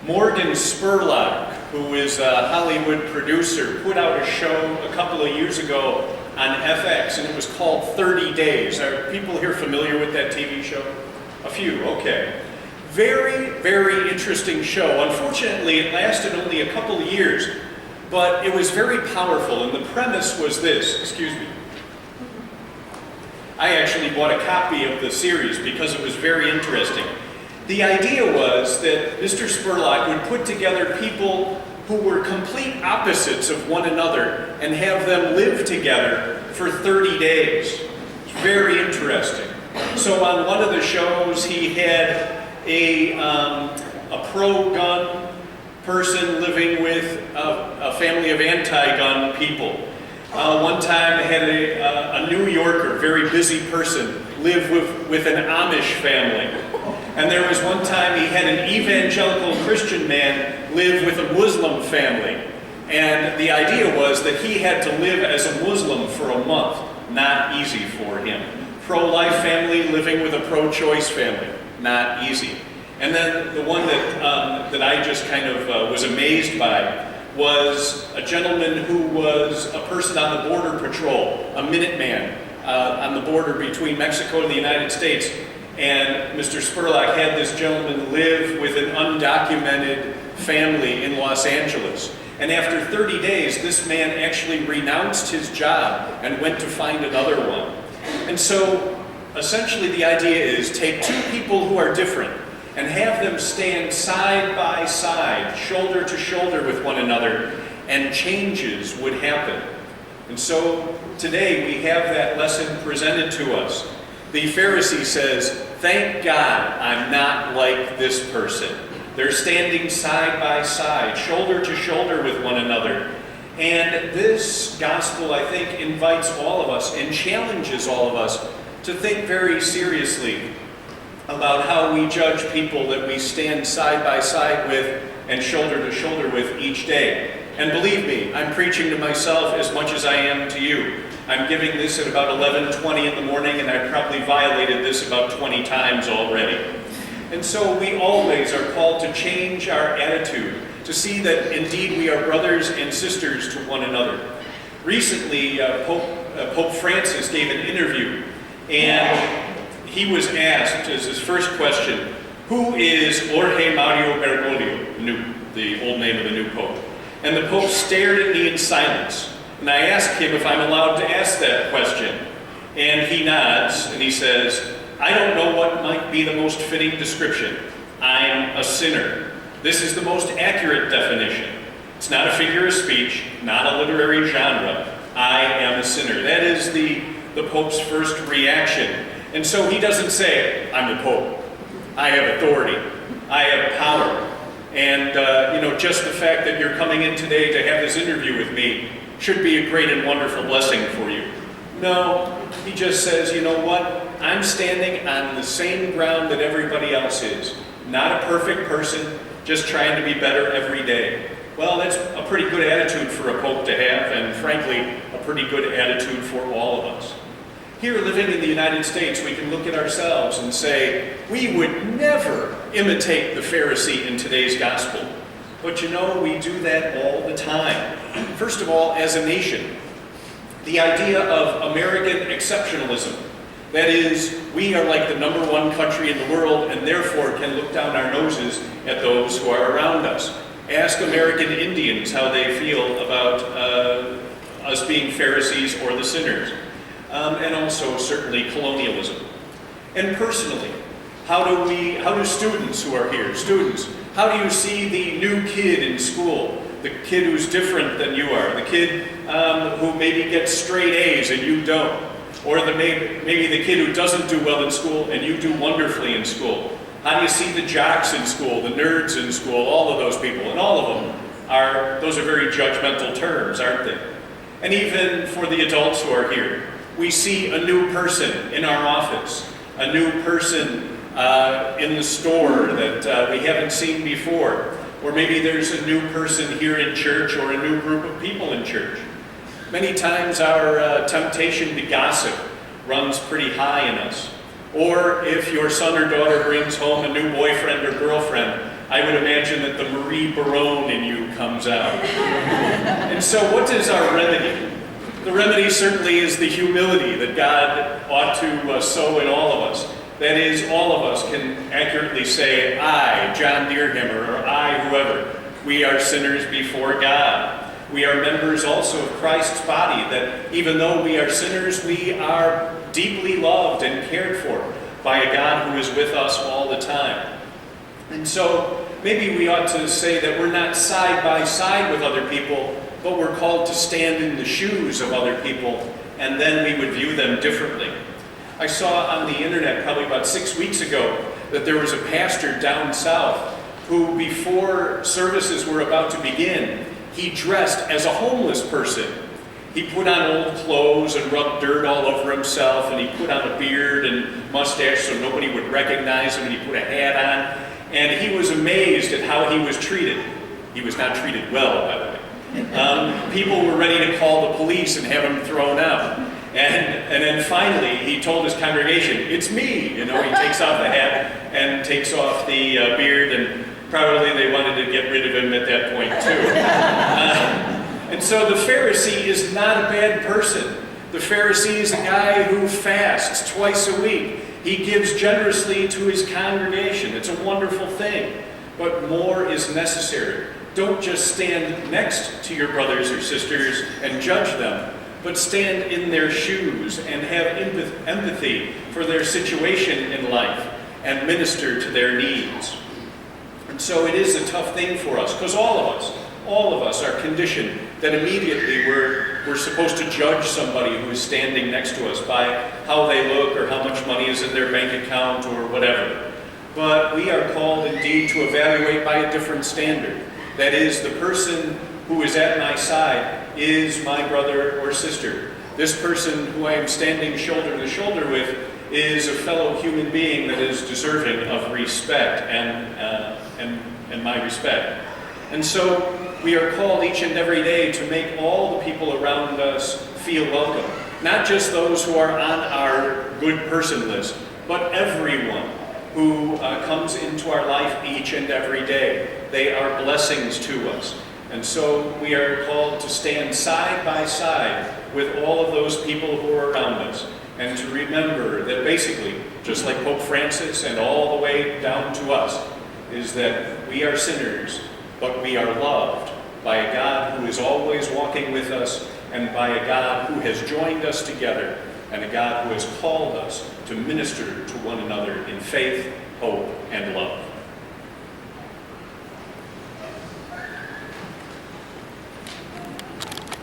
Morgan Spurlock, who is a Hollywood producer, put out a show a couple of years ago on FX, and it was called 30 Days. Are people here familiar with that TV show? A few, okay. Very, very interesting show. Unfortunately, it lasted only a couple of years, but it was very powerful, and the premise was this, excuse me. I actually bought a copy of the series because it was very interesting. The idea was that Mr. Spurlock would put together people who were complete opposites of one another and have them live together for 30 days. It's very interesting. So on one of the shows, he had a pro-gun person living with a family of anti-gun people. One time I had a New Yorker, very busy person, live with an Amish family. And there was one time he had an evangelical Christian man live with a Muslim family. And the idea was that he had to live as a Muslim for a month. Not easy for him. Pro-life family living with a pro-choice family. Not easy. And then the one that I just kind of was amazed by was a gentleman who was a person on the border patrol, a Minuteman on the border between Mexico and the United States. And Mr. Spurlock had this gentleman live with an undocumented family in Los Angeles. And after 30 days, this man actually renounced his job and went to find another one. And so, essentially the idea is take two people who are different and have them stand side by side, shoulder to shoulder with one another, and changes would happen. And so today we have that lesson presented to us. The Pharisee says, "Thank God I'm not like this person." They're standing side by side, shoulder to shoulder with one another. And this gospel, I think, invites all of us and challenges all of us to think very seriously about how we judge people that we stand side by side with and shoulder to shoulder with each day. And believe me, I'm preaching to myself as much as I am to you. I'm giving this at about 11:20 in the morning, and I've probably violated this about 20 times already. And so we always are called to change our attitude, to see that indeed we are brothers and sisters to one another. Recently, Pope Francis gave an interview, and he was asked as his first question, who is Jorge Mario Bergoglio, the old name of the new Pope? And the Pope stared at me in silence. And I asked him if I'm allowed to ask that question. And he nods and he says, "I don't know what might be the most fitting description. I'm a sinner." This is the most accurate definition. It's not a figure of speech, not a literary genre. I am a sinner. That is the Pope's first reaction. And so he doesn't say, "I'm the Pope. I have authority. I have power. And just the fact that you're coming in today to have this interview with me should be a great and wonderful blessing for you." No, he just says, you know what? I'm standing on the same ground that everybody else is. Not a perfect person, just trying to be better every day. Well, that's a pretty good attitude for a pope to have, and frankly, a pretty good attitude for all of us. Here, living in the United States, we can look at ourselves and say, we would never imitate the Pharisee in today's gospel. But we do that all the time. First of all, as a nation, the idea of American exceptionalism. That is, we are like the #1 country in the world and therefore can look down our noses at those who are around us. Ask American Indians how they feel about us being Pharisees or the sinners. And also certainly colonialism. And personally, how do students who are here, how do you see the new kid in school? The kid who's different than you are, the kid who maybe gets straight A's and you don't, or maybe the kid who doesn't do well in school and you do wonderfully in school. How do you see the jocks in school, the nerds in school, all of those people? And all of them those are very judgmental terms, aren't they? And even for the adults who are here, we see a new person in our office, a new person in the store that we haven't seen before. Or maybe there's a new person here in church or a new group of people in church. Many times our temptation to gossip runs pretty high in us. Or if your son or daughter brings home a new boyfriend or girlfriend, I would imagine that the Marie Barone in you comes out. And so what is our remedy? The remedy certainly is the humility that God ought to sow in all of us. That is, all of us can accurately say, I, John Dearhammer, or I, whoever, we are sinners before God. We are members also of Christ's body, that even though we are sinners, we are deeply loved and cared for by a God who is with us all the time. And so maybe we ought to say that we're not side by side with other people, but we're called to stand in the shoes of other people, and then we would view them differently. I saw on the internet probably about 6 weeks ago that there was a pastor down south who, before services were about to begin, he dressed as a homeless person. He put on old clothes and rubbed dirt all over himself, and he put on a beard and mustache so nobody would recognize him, and he put a hat on, and he was amazed at how he was treated. He was not treated well, by the way. People were ready to call the police and have him thrown out. And then finally, he told his congregation, it's me. He takes off the hat and takes off the beard, and probably they wanted to get rid of him at that point too. And so the Pharisee is not a bad person. The Pharisee is a guy who fasts twice a week. He gives generously to his congregation. It's a wonderful thing, but more is necessary. Don't just stand next to your brothers or sisters and judge them, but stand in their shoes and have empathy for their situation in life and minister to their needs. And so it is a tough thing for us, because all of us are conditioned that immediately we're supposed to judge somebody who is standing next to us by how they look or how much money is in their bank account or whatever. But we are called indeed to evaluate by a different standard. That is, the person who is at my side is my brother or sister. This person who I am standing shoulder to shoulder with is a fellow human being that is deserving of respect and my respect. And so we are called each and every day to make all the people around us feel welcome. Not just those who are on our good person list, but everyone who comes into our life each and every day. They are blessings to us. And so we are called to stand side by side with all of those people who are around us, and to remember that basically, just like Pope Francis and all the way down to us, is that we are sinners, but we are loved by a God who is always walking with us, and by a God who has joined us together, and a God who has called us to minister to one another in faith, hope,